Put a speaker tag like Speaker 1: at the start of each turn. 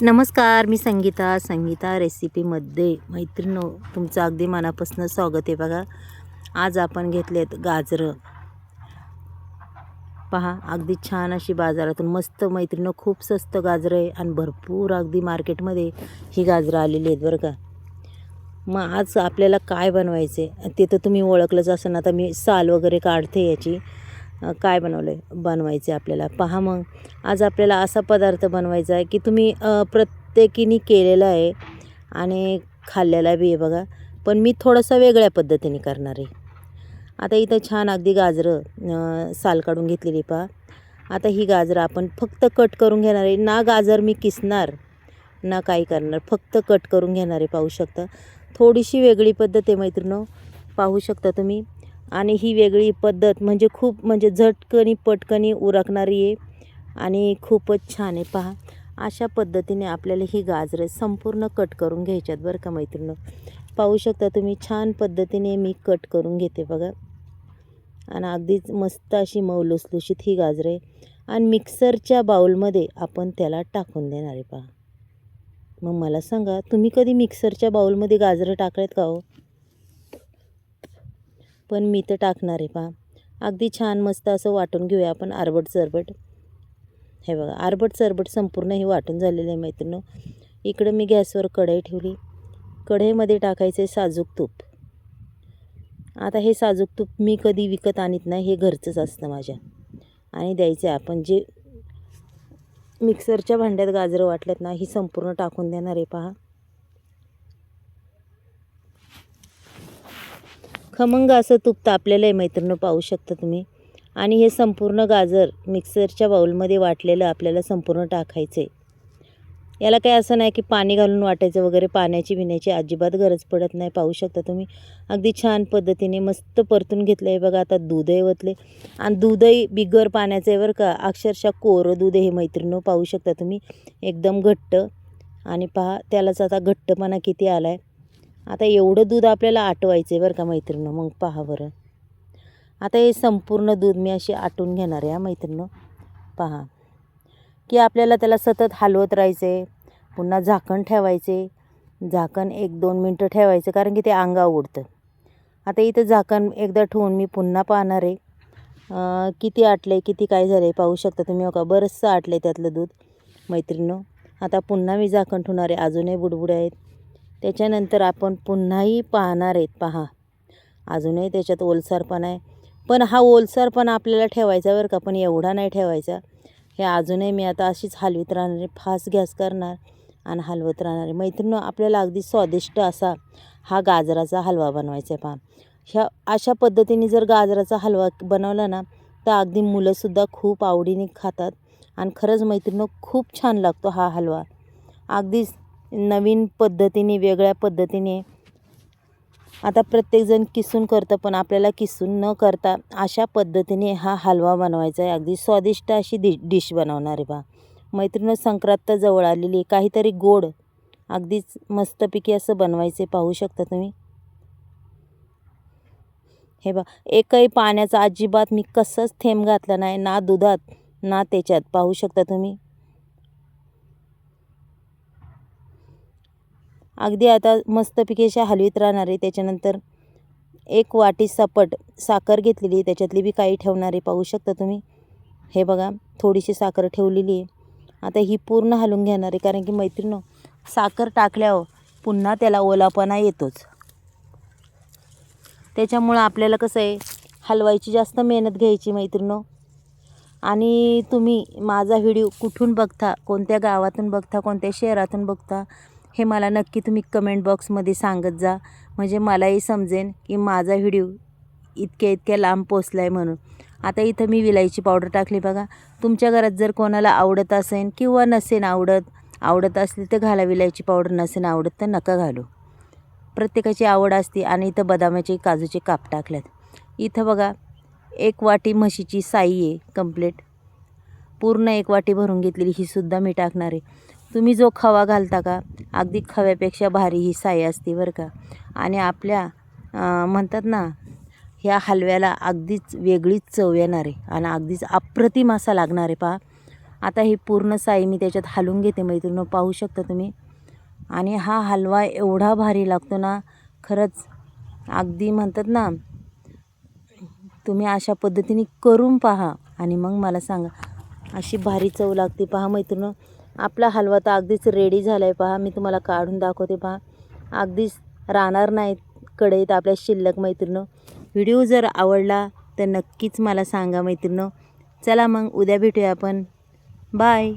Speaker 1: नमस्कार, मी संगीता रेसिपीमध्ये मैत्रिणींनो तुमचं अगदी मनापासून स्वागत आहे. बघा, आज आपण घेतलेत गाजरं. पहा, अगदी छान अशी बाजारातून मस्त मैत्रिणींनो, खूप स्वस्त गाजरं आहे आणि भरपूर अगदी मार्केटमध्ये ही गाजरं आलेली आहेत बरं का. मग आज आपल्याला काय बनवायचे ते तर तुम्ही ओळखलंच असं. आता मी साल वगैरे काढते याची. काय बनवायचे आपल्याला पहा. मग आज आपल्याला असा पदार्थ बनवायचा आहे की तुम्ही प्रत्येकीने केलेला आहे आणि खाल्लेला बी आहे बघा. पण मी थोडंसं वेगळ्या पद्धतीने करणार आहे. आता इथं छान अगदी गाजरं साल काढून घेतलेली पहा. आता ही गाजरं आपण फक्त कट करून घेणार आहे. ना गाजर मी किसणार ना काही करणार, फक्त कट करून घेणार आहे. पाहू शकता, थोडीशी वेगळी पद्धत आहे मैत्रिणींनो, पाहू शकता तुम्ही. आणि ही वेगळी पद्धत म्हणजे झटकनी पटकनी उरकणारी आहे आणि खूपच छान आहे. पहा, अशा पद्धतीने आपल्याला ही गाजरं संपूर्ण कट करून घ्यायच्यात बरं का मैत्रिणींनो. पाहू शकता तुम्ही, छान पद्धतीने मी कट करून घेते बघा. आणि अगदीच मस्त अशी मऊ लुसलुशीत ही गाजरं आहे आणि मिक्सरच्या बाउलमध्ये आपण त्याला टाकून देणार आहे. पहा, मग मला सांगा, तुम्ही कधी मिक्सरच्या बाउलमध्ये गाजरं टाकलेत का हो? पण मी तर टाकणार आहे. पहा, अगदी छान मस्त असं वाटून घेऊया आपण आरबट चरबट. हे बघा, आरबट चरबट संपूर्ण हे वाटून झालेलं आहे मैत्रिणींनो. इकडं मी गॅसवर कढई ठेवली. कढईमध्ये टाकायचं आहे साजूक तूप. आता हे साजूक तूप मी कधी विकत आणत नाही, हे घरचंच असतं माझ्या. आणि द्यायचं आहे आपण जे मिक्सरच्या भांड्यात गाजरं वाटलेत ना, ही संपूर्ण टाकून देणार आहे. पहा, खमंग असं तूप तापलेलं आहे मैत्रिणींनो, पाहू शकता तुम्ही. आणि हे संपूर्ण गाजर मिक्सरच्या बाउलमध्ये वाटलेलं आपल्याला संपूर्ण टाकायचं आहे. याला काही असं नाही की पाणी घालून वाटायचं वगैरे, पाण्याची बिण्याची अजिबात गरज पडत नाही. पाहू शकता तुम्ही, अगदी छान पद्धतीने मस्त परतून घेतलं आहे बघा. आता दूधही ओतले आणि दूधही बिगर पाण्याचं आहे बरं का. अक्षरशः कोरं दूध आहे हे मैत्रिणींनो, पाहू शकता तुम्ही, एकदम घट्ट. आणि पहा, त्यालाच आता घट्टपणा किती आला आहे. आता एवढं दूध आपल्याला आटवायचं आहे बरं का मैत्रिणींनो. मग पहा बरं, आता हे संपूर्ण दूध मी अशी आटून घेणार आहे मैत्रिणींनो. पहा की आपल्याला त्याला सतत हलवत राहायचे, पुन्हा झाकण ठेवायचे. झाकण 1-2 मिनटं ठेवायचं, कारण की ते अंगावर उडतं. आता इथं झाकण एकदा ठेवून मी पुन्हा पाहणार आहे किती आटलं आहे, किती काय झालं आहे. पाहू शकता तुम्ही, बघा बरंचसं आटलं आहे त्यातलं दूध मैत्रिणींनो. आता पुन्हा मी झाकण ठेवणार आहे, अजूनही बुडबुडे आहेत. त्याच्यानंतर आपण पुन्हाही पाहणार आहेत. पहा, अजूनही त्याच्यात ओलसरपणा आहे. पण हा ओलसरपणा आपल्याला ठेवायचा बरं का, पण एवढा नाही ठेवायचा. हे अजूनही मी आता अशीच हलवीत राहणार आहे. फास्ट गॅस करणार आणि हलवत राहणार आहे मैत्रिणींनो. आपल्याला अगदी स्वादिष्ट असा हा गाजराचा हलवा बनवायचा आहे. पहा, अशा पद्धतीने जर गाजराचा हलवा बनवला ना, तर अगदी मुलंसुद्धा खूप आवडीने खातात. आणि खरंच मैत्रिणींनो, खूप छान लागतो हा हलवा. अगदीच नवीन पद्धतीने, वेगळ्या पद्धतीने. आता प्रत्येकजण किसून करतं, पण आपल्याला किसून न करता अशा पद्धतीने हा हलवा बनवायचा आहे. अगदी स्वादिष्ट अशी डिश बनवणार आहे. पहा मैत्रिणींनो, संक्रांत जवळ आलेली आहे, काहीतरी गोड अगदीच मस्तपैकी असं बनवायचं आहे. पाहू शकता तुम्ही, हे बघा, एकही पाण्याचा अजिबात मी कसंच थेंब घातला नाही, ना दुधात ना त्याच्यात. पाहू शकता तुम्ही, अगदी आता मस्तपैकी अशा हलवीत राहणार आहे. त्याच्यानंतर 1 वाटी सपट साखर घेतलेली, त्याच्यातली बी काही ठेवणार आहे. पाहू शकता तुम्ही, हे बघा, थोडीशी साखर ठेवलेली आहे. आता ही पूर्ण हलवून घेणार आहे, कारण की मैत्रिणींनो, साखर टाकल्यावर पुन्हा त्याला ओलापणा येतोच. त्याच्यामुळं आपल्याला कसं आहे, हलवायची जास्त मेहनत घ्यायची मैत्रिणींनो. आणि तुम्ही माझा व्हिडिओ कुठून बघता, कोणत्या गावातून बघता, कोणत्या शहरातून बघता, हे मला नक्की तुम्ही कमेंट बॉक्समध्ये सांगत जा. म्हणजे मलाही समजेन की माझा व्हिडिओ इतक्या लांब पोचला आहे म्हणून. आता इथं मी विलायची पावडर टाकली बघा. तुमच्या घरात जर कोणाला आवडत असेल किंवा नसेल आवडत असली तर घाला विलायची पावडर, नसेल आवडत तर नका घालू. प्रत्येकाची आवड असते. आणि इथं बदामाचे, काजूचे काप टाकल्यात. इथं बघा, 1 वाटी म्हशीची साई आहे कंप्लीट, पूर्ण 1 वाटी भरून घेतलेली, ही सुद्धा मी टाकणार आहे. तुम्ही जो खवा घालता का, अगदी खव्यापेक्षा भारी ही साई असते बरं का. आणि आपल्या म्हणतात ना, ह्या हलव्याला अगदीच वेगळीच चव येणार आहे आणि अगदीच अप्रतिम असा लागणार आहे. पहा, आता ही पूर्ण साई मी त्याच्यात हलवून घेते मैत्रिणींनो, पाहू शकता तुम्ही. आणि हा हलवा एवढा भारी लागतो ना, खरंच अगदी म्हणतात ना, तुम्ही अशा पद्धतीने करून पहा आणि मग मला सांगा. अशी भारी चव लागते. पहा मैत्रिणींनो, आपला हलवा तर अगदीच रेडी झाला आहे. पहा, मी तुम्हाला काढून दाखवते. पहा, अगदीच राहणार नाहीत कढईत आपल्या शिल्लक. मैत्रिणींनो, व्हिडिओ जर आवडला तर नक्कीच मला सांगा मैत्रिणींनो. चला मग उद्या भेटूया आपण. बाय.